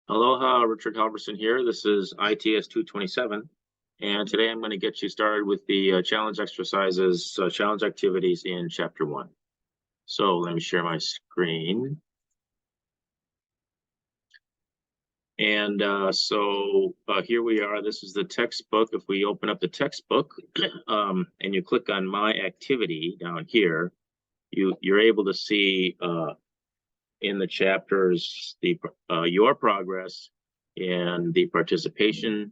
Aloha, Richard Halverson here. This is ITS227, and today I'm going to get you started with the challenge exercises, challenge activities in Chapter 1. So let me share my screen. And here we are. This is the textbook. If we open up the textbook and you click on My Activity down here, you're able to see in the chapters your progress in the participation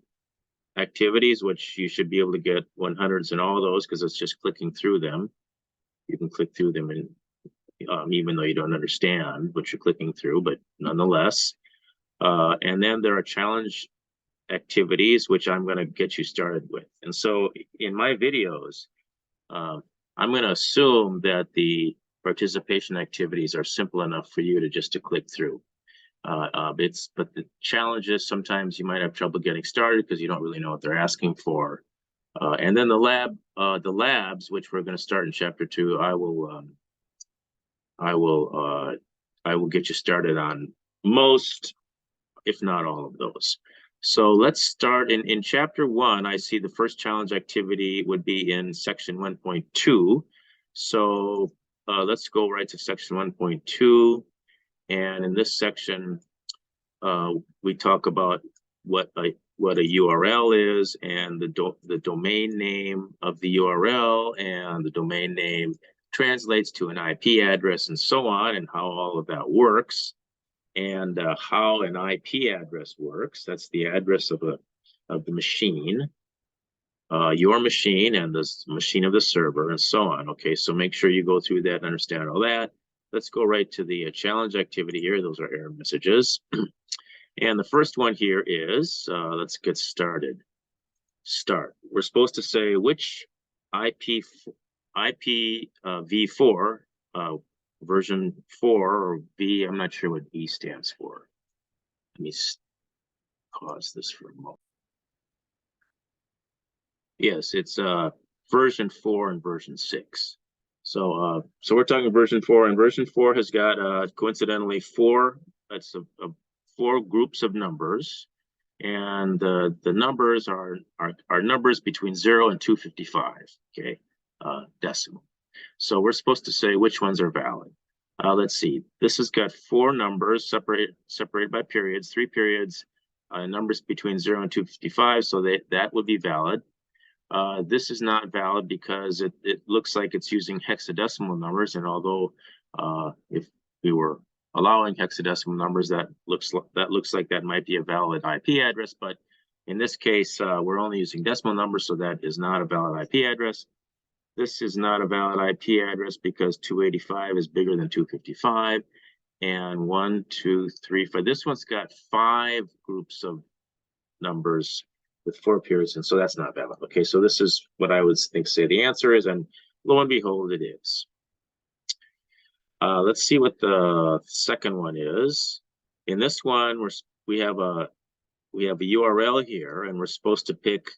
activities, which you should be able to get 100s in all of those because it's just clicking through them. You can click through them, and even though you don't understand what you're clicking through, but nonetheless. And then there are challenge activities, which I'm going to get you started with. And so in my videos, I'm going to assume that the participation activities are simple enough for you to click through. But the challenge is sometimes you might have trouble getting started because you don't really know what they're asking for. And then the labs, which we're going to start in Chapter 2, I will get you started on most, if not all of those. So let's start in Chapter 1. I see the first challenge activity would be in Section 1.2. So let's go right to Section 1.2. And in this section, we talk about what a URL is, and the domain name of the URL, and the domain name translates to an IP address, and so on, and how all of that works, and how an IP address works. That's the address of the machine, your machine, and the machine of the server, and so on. Okay, so make sure you go through that and understand all that. Let's go right to the challenge activity here. Those are error messages. And the first one here is, let's get started. Start. We're supposed to say which IPv4, version 4 or V, I'm not sure what E stands for. Let me pause this for a moment. Yes, it's version 4 and version 6. So we're talking version 4, and version 4 has got coincidentally four groups of numbers, and the numbers are numbers between 0 and 255. Okay, decimal. So we're supposed to say which ones are valid. Let's see. This has got four numbers separated by periods, 3 periods, numbers between 0 and 255. So that would be valid. This is not valid because it looks like it's using hexadecimal numbers, and although if we were allowing hexadecimal numbers, that looks like that might be a valid IP address, but in this case we're only using decimal numbers, so that is not a valid IP address. This is not a valid IP address because 285 is bigger than 255, and 1, 2, 3, 4. This one's got 5 groups of numbers with 4 periods, and so that's not valid. Okay, so this is what I would say the answer is, and lo and behold, it is. Let's see what the second one is. In this one, we have a URL here, and we're supposed to pick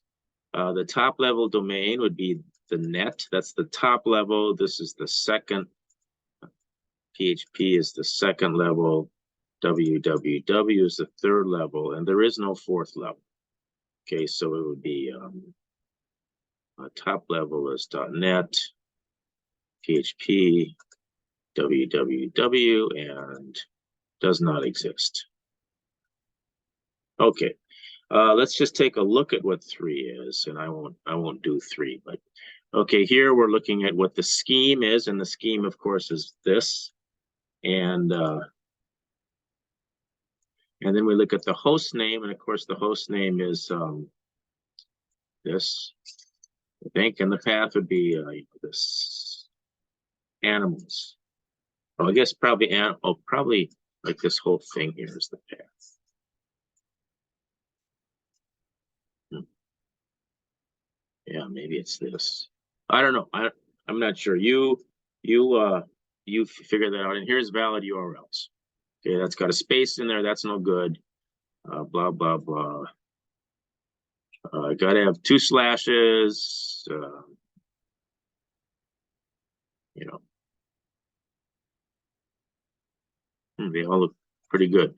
the top level domain would be the net. That's the top level. This is the second. PHP is the second level. www is the third level, and there is no fourth level. Okay, so it would be top level is .net, PHP, www, and does not exist. Okay, let's just take a look at what 3 is, and I won't do 3, but okay, here we're looking at what the scheme is, and the scheme, of course, is this, and then we look at the host name, and of course the host name is this, I think, and the path would be this animals. Well, I guess probably probably like this whole thing here is the path. Yeah, maybe it's this. I don't know. I'm not sure. You figure that out. And here's valid URLs. Okay, that's got a space in there. That's no good. Blah blah blah. Got to have 2 slashes. You know, they all look pretty good.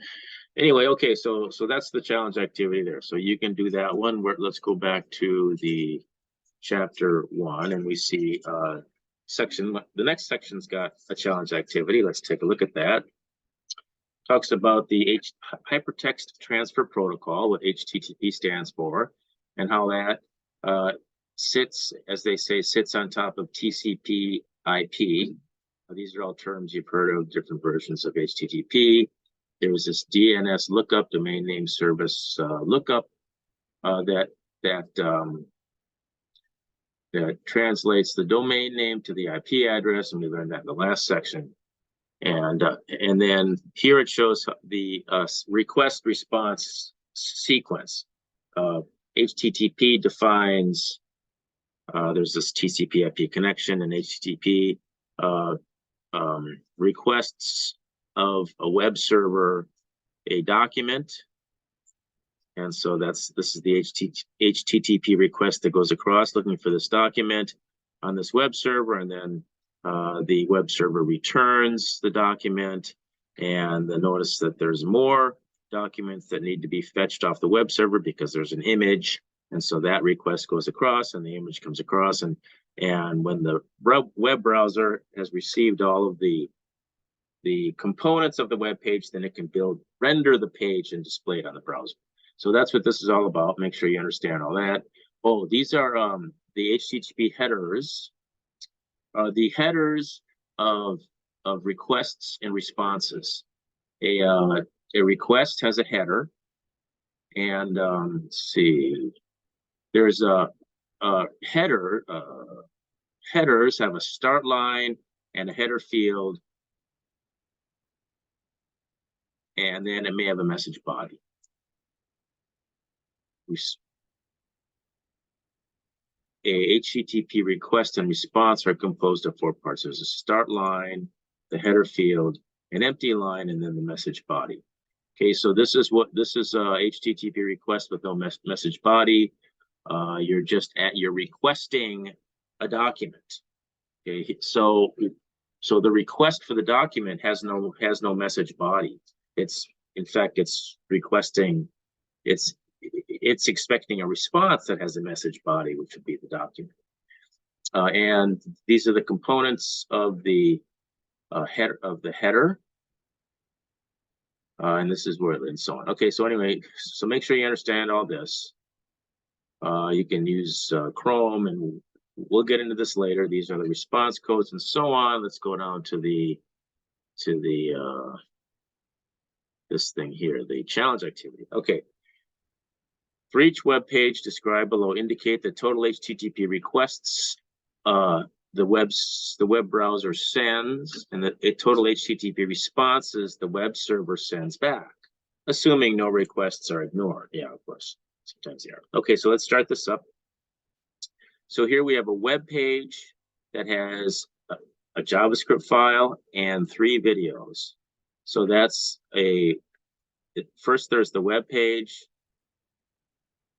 Anyway, okay, so that's the challenge activity there. So you can do that one. Let's go back to the chapter 1, and we see section. The next section's got a challenge activity. Let's take a look at that. Talks about the hypertext transfer protocol, what HTTP stands for, and how that sits, as they say, sits on top of TCP IP. These are all terms you've heard of, different versions of HTTP. There was this DNS lookup, domain name service lookup, that translates the domain name to the IP address, and we learned that in the last section. And then here it shows the request response sequence. HTTP defines, there's this TCP IP connection, and HTTP requests of a web server a document. And so this is the HTTP request that goes across looking for this document on this web server, and then the web server returns the document, and then notice that there's more documents that need to be fetched off the web server because there's an image, and so that request goes across and the image comes across, and when the web browser has received all of the components of the web page, then it can render the page and display it on the browser. So that's what this is all about. Make sure you understand all that. Oh, these are the HTTP headers. The headers of requests and responses. A request has a header, and let's see, there's a header. Headers have a start line and a header field, and then it may have a message body. A HTTP request and response are composed of 4 parts. There's a start line, the header field, an empty line, and then the message body. Okay, so this is HTTP request with no message body. You're requesting a document. Okay, so the request for the document has no message body. It's requesting, it's expecting a response that has a message body, which would be the document. And these are the components of the header. And this is where, and so on. Okay, so anyway, so make sure you understand all this. You can use Chrome, and we'll get into this later. These are the response codes and so on. Let's go down to this thing here, the challenge activity. Okay. For each web page described below, indicate the total HTTP requests the web browser sends, and the total HTTP responses the web server sends back, assuming no requests are ignored. Yeah, of course, sometimes they are. Okay, so let's start this up. So here we have a web page that has a JavaScript file and 3 videos. So that's first there's the web page.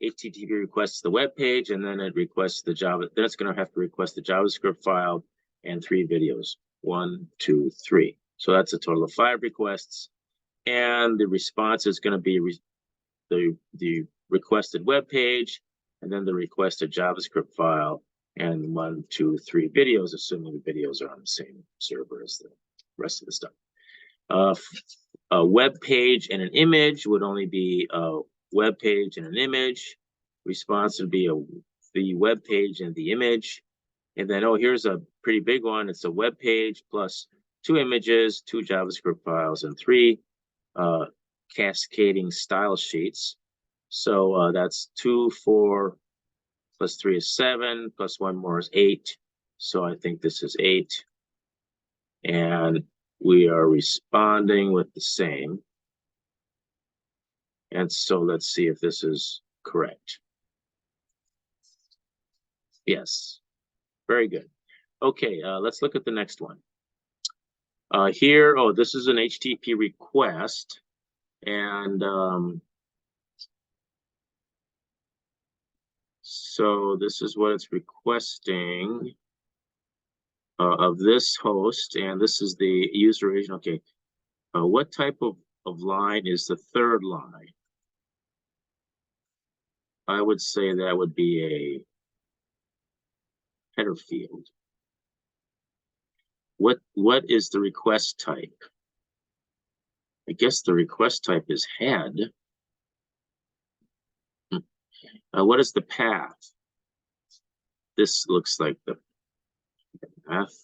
HTTP requests the web page, and then it requests the Java. Then it's going to have to request the JavaScript file and 3 videos. 1, 2, 3. So that's a total of 5 requests, and the response is going to be the requested web page, and then the requested JavaScript file, and 1, 2, 3 videos, assuming the videos are on the same server as the rest of the stuff. A web page and an image would only be web page and an image. Response would be the web page and the image. And then, oh, here's a pretty big one. It's a web page plus 2 images, 2 JavaScript files, and 3 cascading style sheets. So that's 2, 4, plus 3 is 7, plus 1 more is 8. So I think this is 8. And we are responding with the same. And so let's see if this is correct. Yes, very good. Okay, let's look at the next one. Here, oh, this is an HTTP request, and so this is what it's requesting of this host, and this is the user agent. Okay, what type of of line is the third line. I would say that would be a header field. What is the request type? I guess the request type is head. What is the path? This looks like the path.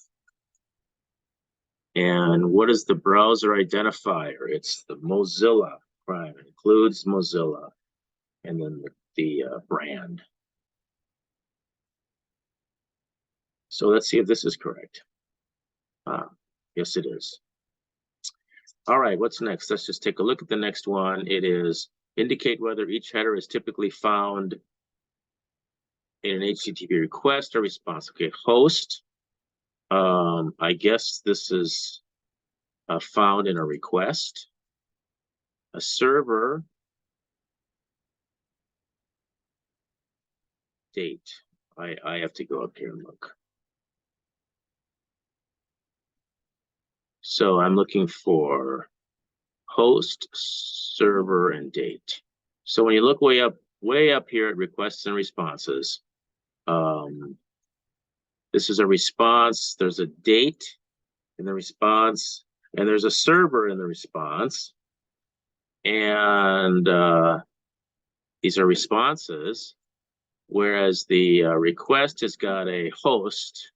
And what is the browser identifier? It's the Mozilla prime. It includes Mozilla and then the brand. So let's see if this is correct. Yes, it is. All right, what's next? Let's just take a look at the next one. It is indicate whether each header is typically found in an HTTP request or response. Okay, host. I guess this is found in a request. A server. Date. I have to go up here and look. So I'm looking for host, server, and date. So when you look way up here at requests and responses, this is a response. There's a date in the response, and there's a server in the response. And these are responses, whereas the request has got a host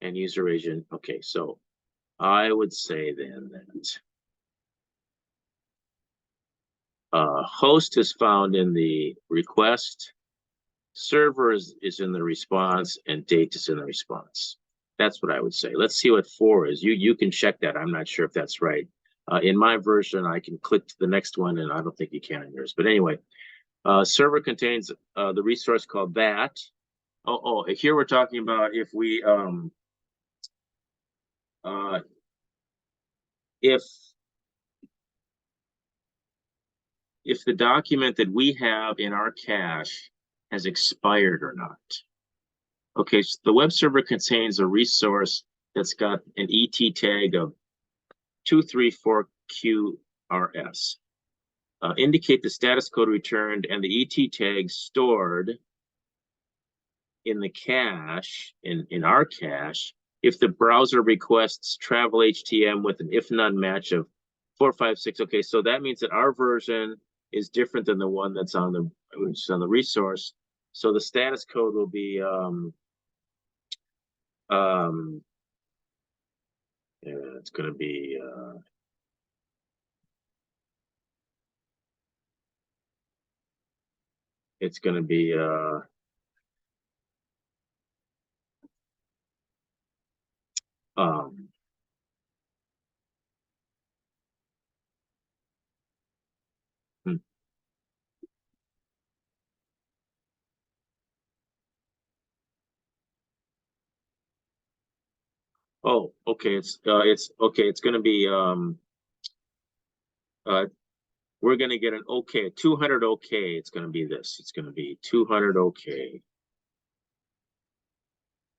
and user agent. Okay, so I would say then that host is found in the request, server is in the response, and date is in the response. That's what I would say. Let's see what 4 is. You can check that. I'm not sure if that's right. In my version, I can click to the next one, and I don't think you can in yours. But anyway, server contains the resource called that. Oh, here we're talking about if we if the document that we have in our cache has expired or not. Okay, so the web server contains a resource that's got an ET tag of 234QRS. Indicate the status code returned and the ET tag stored in the cache, in our cache, if the browser requests travel HTM with an if none match of 456. Okay, so that means that our version is different than the one that's on the resource. So the status code will be it's going to be oh, okay, it's okay, it's going to be we're going to get an okay, 200 okay. It's going to be this. It's going to be 200 okay.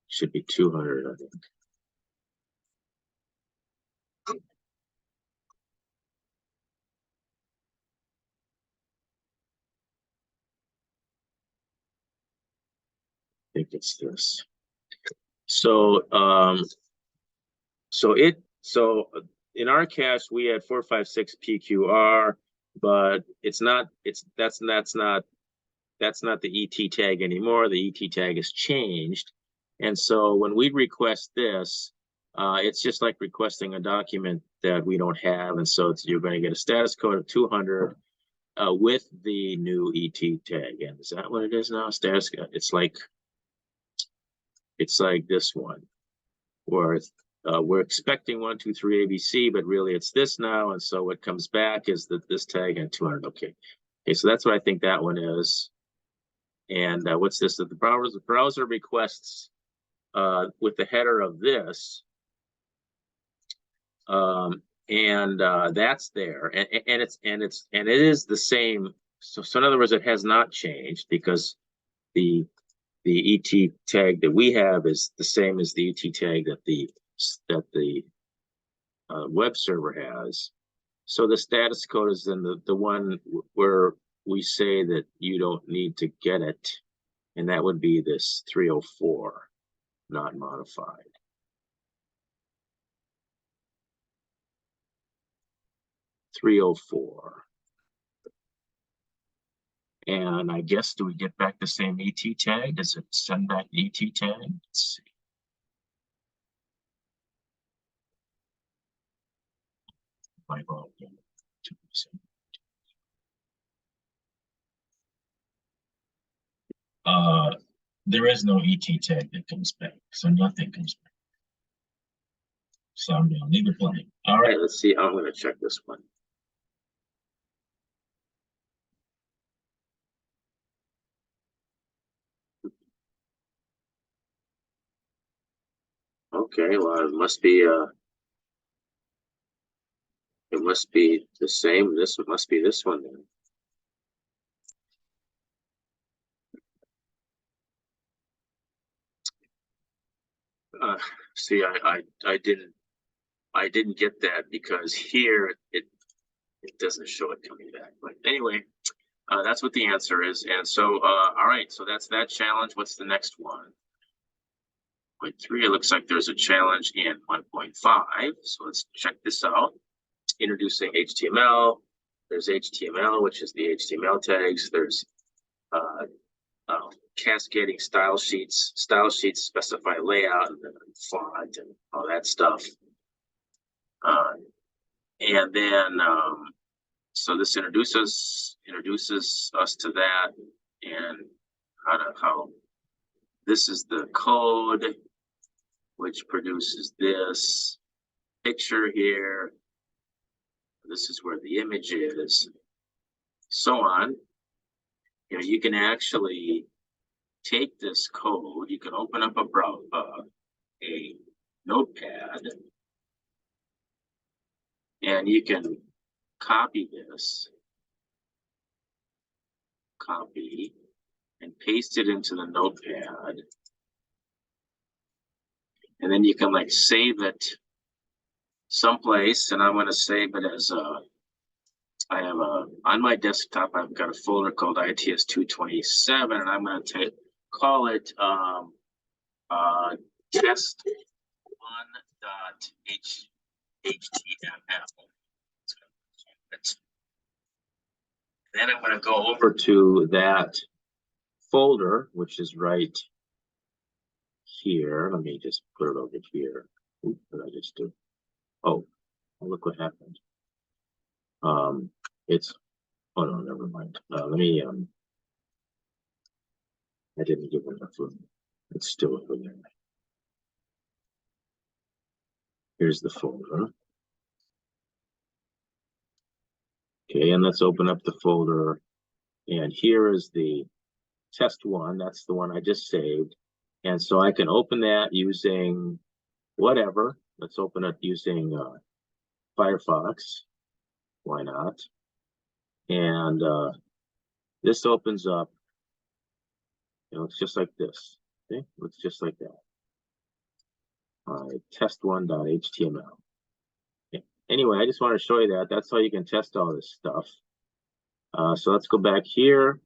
Should be 200, I think. I think it's this. So so in our cache we had 456 PQR, but that's not the ET tag anymore. The ET tag has changed, and so when we request this, it's just like requesting a document that we don't have, and so you're going to get a status code of 200 with the new ET tag. And is that what it is now? Status. It's like this one, where we're expecting 1, 2, 3 ABC, but really it's this now, and so what comes back is that this tag and 200. Okay, so that's what I think that one is. And what's this? That the browser requests with the header of this, and that's there, and it is the same. So in other words, it has not changed because the ET tag that we have is the same as the ET tag that the web server has. So the status code is then the one where we say that you don't need to get it, and that would be this 304, not modified. .304. And I guess, do we get back the same ET tag? Does it send back the ET tag? Let's see. There is no ET tag that comes back, so nothing comes back. So I'm gonna leave it blank. All right, let's see. I'm gonna check this one. Okay, well, it must be the same. This must be this one then. See, I didn't get that because here it doesn't show it coming back. But anyway, that's what the answer is. And so, all right, so that's that challenge. What's the next one? 1.3, it looks like there's a challenge in 1.5. So let's check this out. Introducing HTML. There's HTML, which is the HTML tags. There's cascading style sheets. Style sheets specify layout and font and all that stuff. And then, so this introduces us to that, and how this is the code which produces this picture here. This is where the image is, so on. You know, you can actually take this code. You can open up a notepad, and you can copy this, copy, and paste it into the notepad. And then you can like save it someplace, and I'm going to save it as I have on my desktop, I've got a folder called ITS227, and I'm going to call it test1.html. Then I'm going to go over to that folder, which is right here. Let me just put it over here. Oops, what did I just do? Oh, look what happened. It's, oh no, never mind. Let me, I didn't give enough room. It's still over there. Here's the folder. Okay, and let's open up the folder. And here is the test one. That's the one I just saved. And so I can open that using whatever. Let's open it using Firefox. Why not? And this opens up. You know, it's just like this. Okay, looks just like that. Test1.html. Okay. Anyway, I just want to show you that. That's how you can test all this stuff. So let's go back here.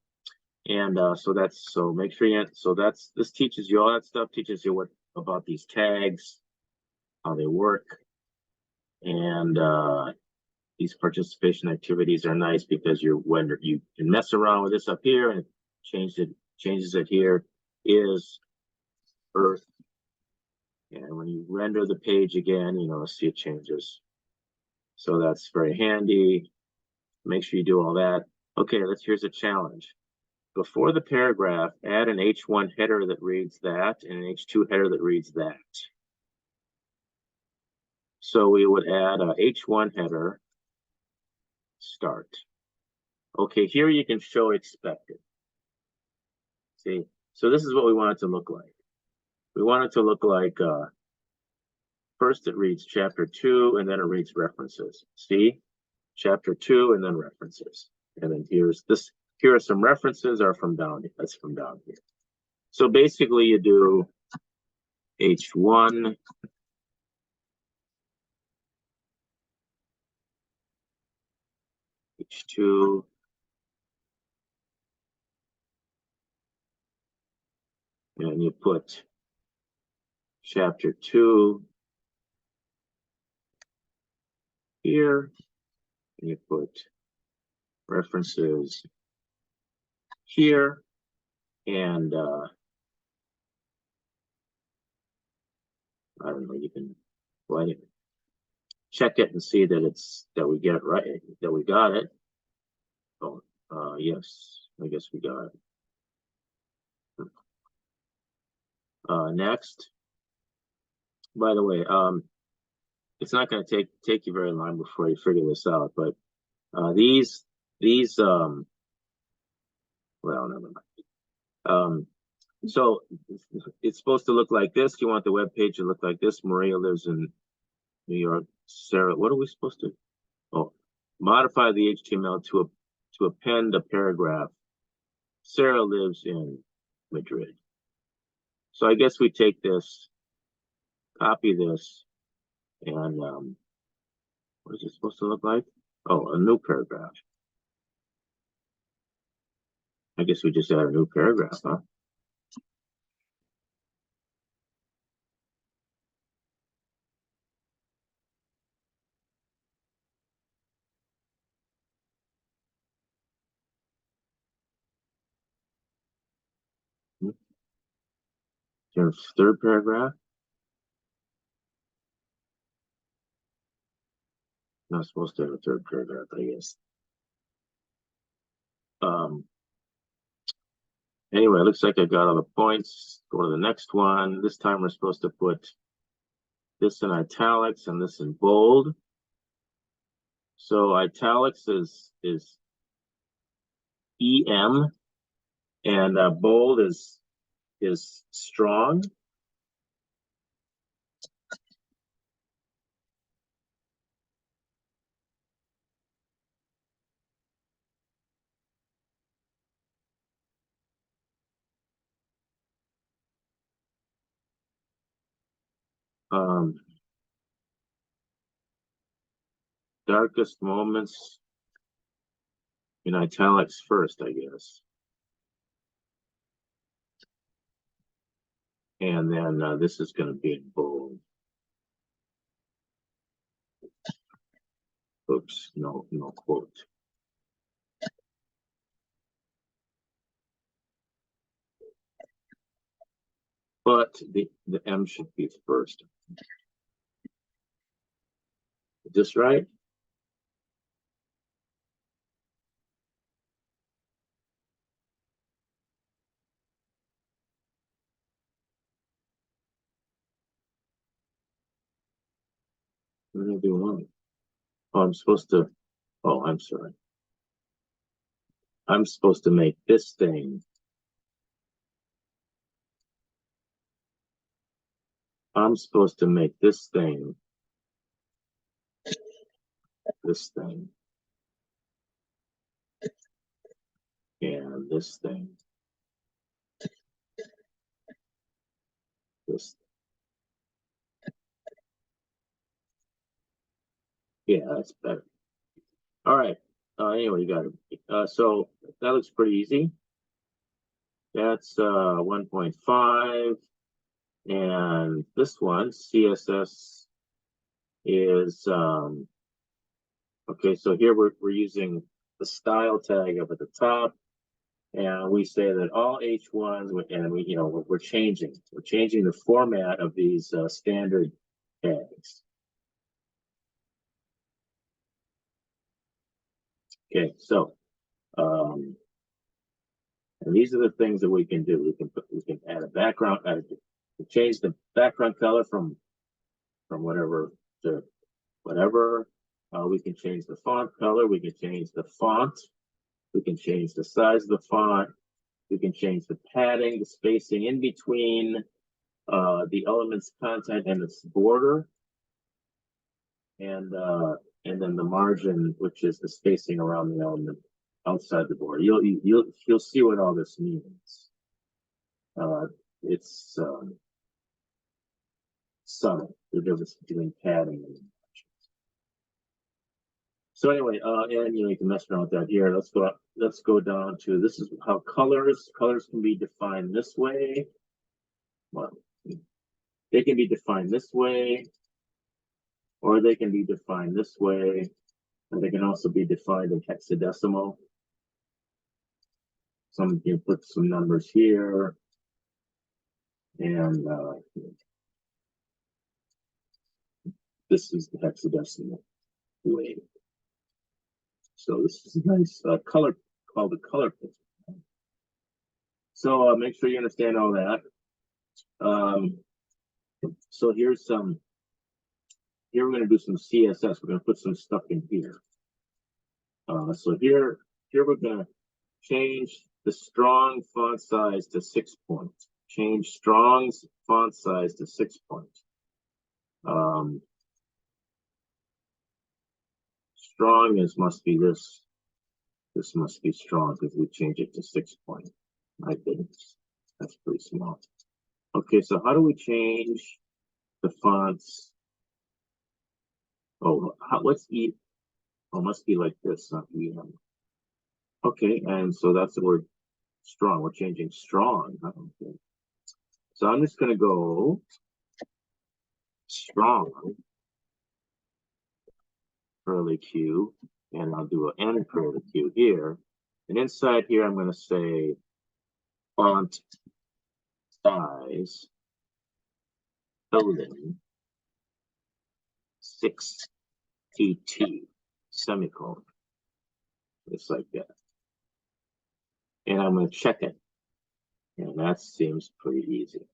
And so make sure this teaches you all that stuff, teaches you what about these tags, how they work. And these participation activities are nice because you can mess around with this up here and changes it here is Earth. And when you render the page again, you know, see it changes. So that's very handy. Make sure you do all that. Okay, here's a challenge. Before the paragraph, add an H1 header that reads that and an H2 header that reads that. So we would add a H1 header, start. Okay, here you can show expected. See, so this is what we want it to look like. We want it to look like, first it reads chapter 2, and then it reads references. See, chapter 2, and then references. And then here are some references are from down here. That's from down here. So basically you do H1 H2. And you put chapter 2 here, and you put references here, and I don't know, you can check it and see that we get it right, that we got it. Oh, yes, I guess we got it. Next, by the way, it's not going to take you very long before you figure this out, but these well, never mind. So it's supposed to look like this. You want the web page to look like this. Maria lives in New York. Sarah, what are we supposed to? Oh, modify the HTML to append a paragraph. Sarah lives in Madrid. So I guess we take this, copy this, and what is it supposed to look like? Oh, a new paragraph. I guess we just add a new paragraph, huh? There's third paragraph. Not supposed to have a third paragraph, I guess. Anyway, it looks like I got all the points. Go to the next one. This time we're supposed to put this in italics and this in bold. So italics is EM, and bold is strong. Darkest moments in italics first, I guess. And then this is going to be in bold. Oops, no quote. But the M should be first. Is this right? What did I do wrong? Oh, I'm supposed to. Oh, I'm sorry. I'm supposed to make this thing. I'm supposed to make this thing. This thing. And this thing. This. Yeah, that's better. All right. Anyway, you got it. So that looks pretty easy. That's 1.5. And this one, CSS, is okay. So here we're using the style tag up at the top, and we say that all H1s, and we're changing the format of these standard tags. Okay, so and these are the things that we can do. We can add a background, change the background color from whatever to whatever. We can change the font color. We can change the font. We can change the size of the font. We can change the padding, the spacing in between the element's content and its border, and then the margin, which is the spacing around the element outside the border. You'll see what all this means. It's subtle, the difference between padding and margins. So anyway, and you can mess around with that here. Let's go down to, this is how colors can be defined this way. Well, they can be defined this way, or they can be defined this way, and they can also be defined in hexadecimal. Some, you put some numbers here, and this is the hexadecimal way. So this is a nice color, called the color picture. So make sure you understand all that. So here's some, here we're going to do some CSS. We're going to put some stuff in here. So here we're going to change the strong font size to 6 point. Change strong's font size to 6 point. Strong is must be this. This must be strong because we change it to 6 point. My goodness, that's pretty small. Okay, so how do we change the fonts? Oh, what's E? Oh, must be like this, not EM. Okay, and so that's the word strong. We're changing strong. Okay. So I'm just going to go strong, curly Q, and I'll do an N curly Q here. And inside here, I'm going to say font size, colon, 6 TT, semicolon, just like that. And I'm going to check it. And that seems pretty easy.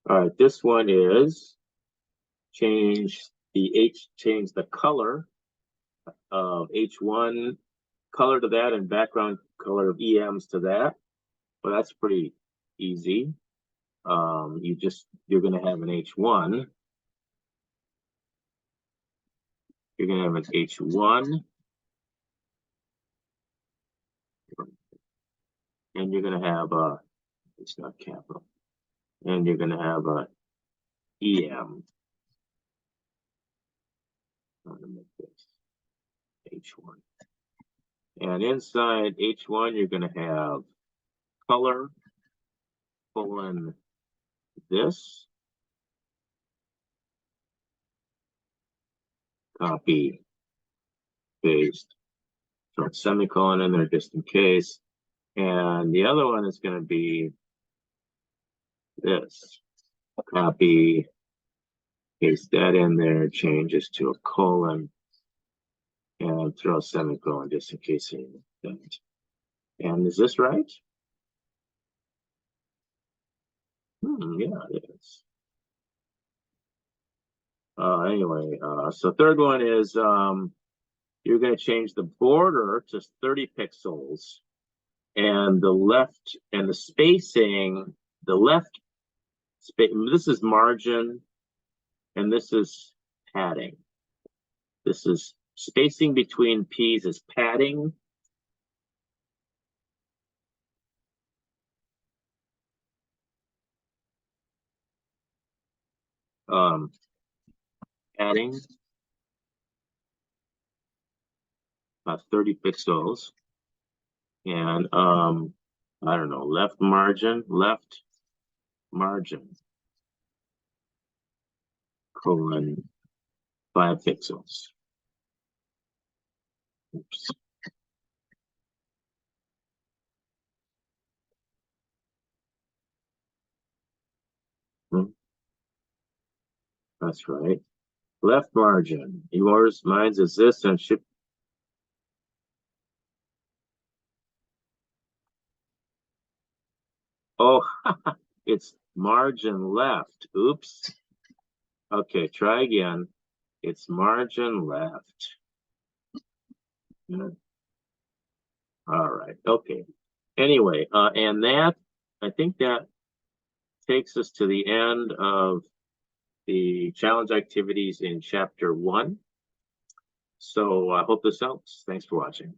All right, this one is change the color of H1 color to that and background color of EMs to that. Well, that's pretty easy. You're going to have an H1. You're going to have an H1. And you're going to have a, it's not capital. And you're going to have a EM. I'm going to make this H1. And inside H1, you're going to have color, colon, this. Copy, paste, throw a semicolon in there just in case. And the other one is going to be this. Copy, paste that in there, change this to a colon, and throw a semicolon just in case you don't. And is this right? Yeah, it is. Anyway, so third one is you're going to change the border to 30 pixels, and the left and the spacing, the left space, this is margin, and this is padding. This is spacing between P's is padding. Padding. 30 pixels. And I don't know, left margin, colon 5 pixels. Oops. That's right. Left margin. Yours, mine's is this, and should. Oh, it's margin left. Oops. Okay, try again. It's margin left. All right. Okay. Anyway, and that, I think that takes us to the end of the challenge activities in chapter 1. So I hope this helps. Thanks for watching.